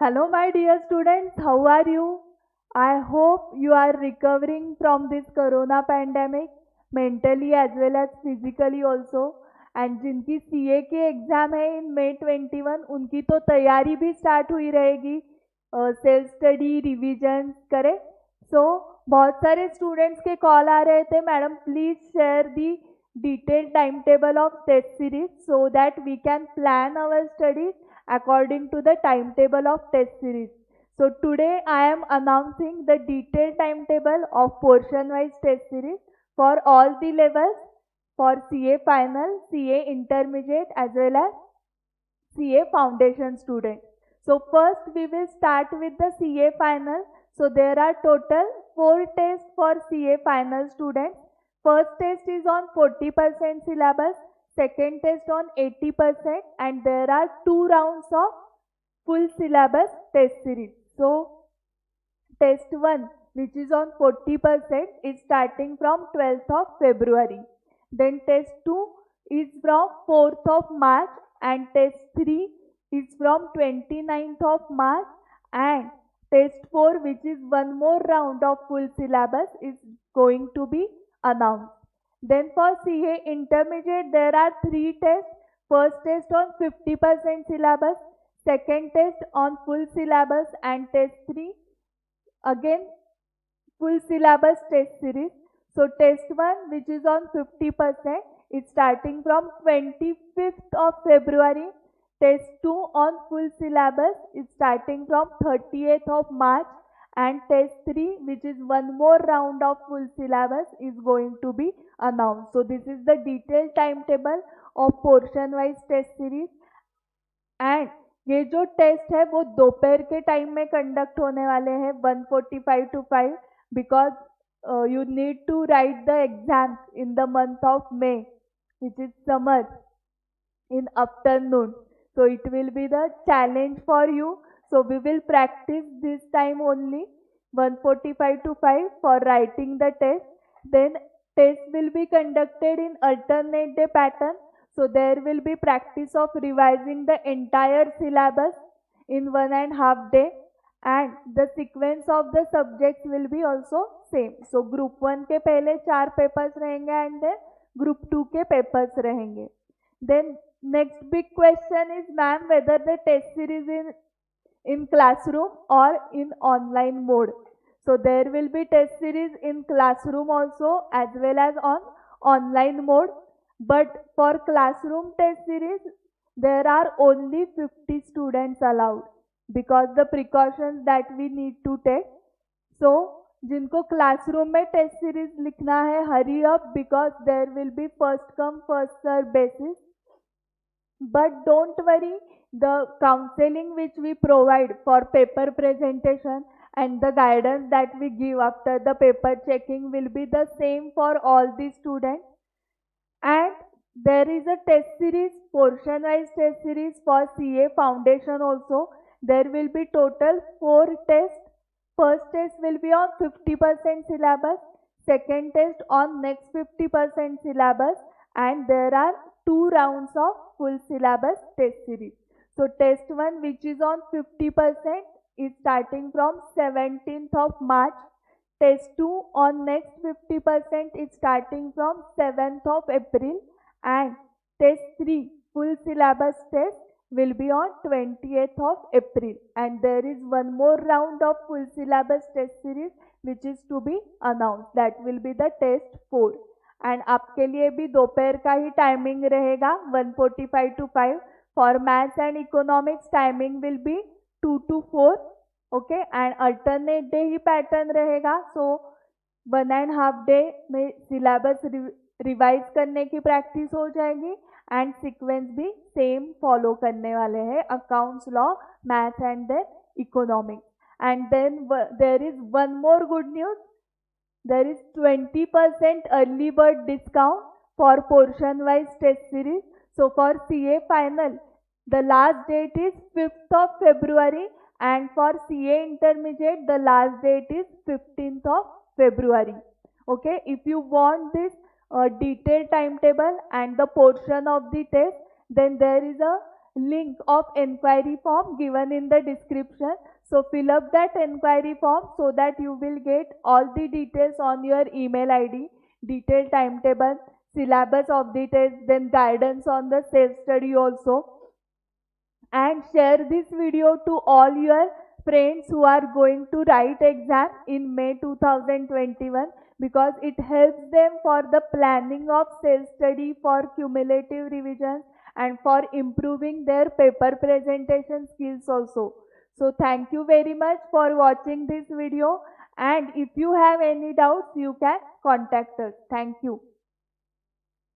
Hello, my dear students. How are you? I hope you are recovering from this corona pandemic mentally as well as physically also. And जिनकी CA की exam है इन मई 21 उनकी तो तैयारी भी start हुई रहेगी सेल्फ स्टडी रिवीजन करे सो बहुत सारे स्टूडेंट्स के कॉल आ रहे थे madam please share the detailed timetable of test series so that we can plan our studies according to the timetable of test series. So today I am announcing the detailed timetable of portion wise test series for all the levels for CA final, CA intermediate as well as CA foundation students. So first we will start with the CA final. So there are total 4 tests for CA final students. First test is on 40% syllabus, second test on 80% and there are 2 rounds of full syllabus test series. So test 1 which is on 40% is starting from 12th of February. Then test 2 is from 4th of March and test 3 is from 29th of March and test 4 which is one more round of full syllabus is going to be announced. Then for CA intermediate there are 3 tests. First test on 50% syllabus, second test on full syllabus and test 3 again full syllabus test series. So test 1 which is on 50% is starting from 25th of February. Test 2 on full syllabus is starting from 30th of March and test 3 which is one more round of full syllabus is going to be announced. So this is the detailed timetable of portion wise test series and ये जो test है वो दोपहर के time में conduct होने वाले हैं 1:45 to 5 because you need to write the exams in the month of May which is summer in afternoon. So it will be the challenge for you. So we will practice this time only 1:45 to 5 for writing the test. Then test will be conducted in alternate day pattern. So there will be practice of revising the entire syllabus in 1.5 day and the sequence of the subjects will be also same. So group 1 के पहले 4 papers रहेंगे and then group 2 के papers रहेंगे. Then next big question is ma'am whether the test series in classroom or in online mode. So there will be test series in classroom also as well as on online mode. But for classroom test series, there are only 50 students allowed because the precautions that we need to take. So, जिनको classroom में test series लिखना है, hurry up because there will be first come first serve basis. But don't worry, the counseling which we provide for paper presentation and the guidance that we give after the paper checking will be the same for all the students. And there is a test series, portion wise test series for CA foundation also. There will be total 4 tests. First test will be on 50% syllabus, second test on next 50% syllabus and there are 2 rounds of full syllabus test series. So test 1 which is on 50% is starting from 17th of March. Test 2 on next 50% is starting from 7th of April and test 3 full syllabus test will be on 20th of April and there is one more round of full syllabus test series which is to be announced, that will be the test 4 and आपके लिए भी दोपहर का ही timing रहेगा 1:45 to 5. For maths and economics timing will be 2 to 4. Okay and alternate day ही pattern रहेगा. So 1.5 day में syllabus revise करने की प्रैक्टिस हो जाएगी एंड सीक्वेंस भी सेम फॉलो करने वाले हैं, accounts, law, math and then economics. And then there is one more good news, there is 20% early bird discount for portion wise test series. So for CA final the last date is 5th of February and for CA intermediate the last date is 15th of February. Okay, if you want this detailed timetable and the portion of the test, then there is a link of enquiry form given in the description. So fill up that enquiry form so that you will get all the details on your email ID, detailed timetable, syllabus of the test, then guidance on the self-study also. And share this video to all your friends who are going to write exam in May 2021, because it helps them for the planning of self-study, for cumulative revisions, and for improving their paper presentation skills also. So thank you very much for watching this video, and if you have any doubts you can contact us. Thank you.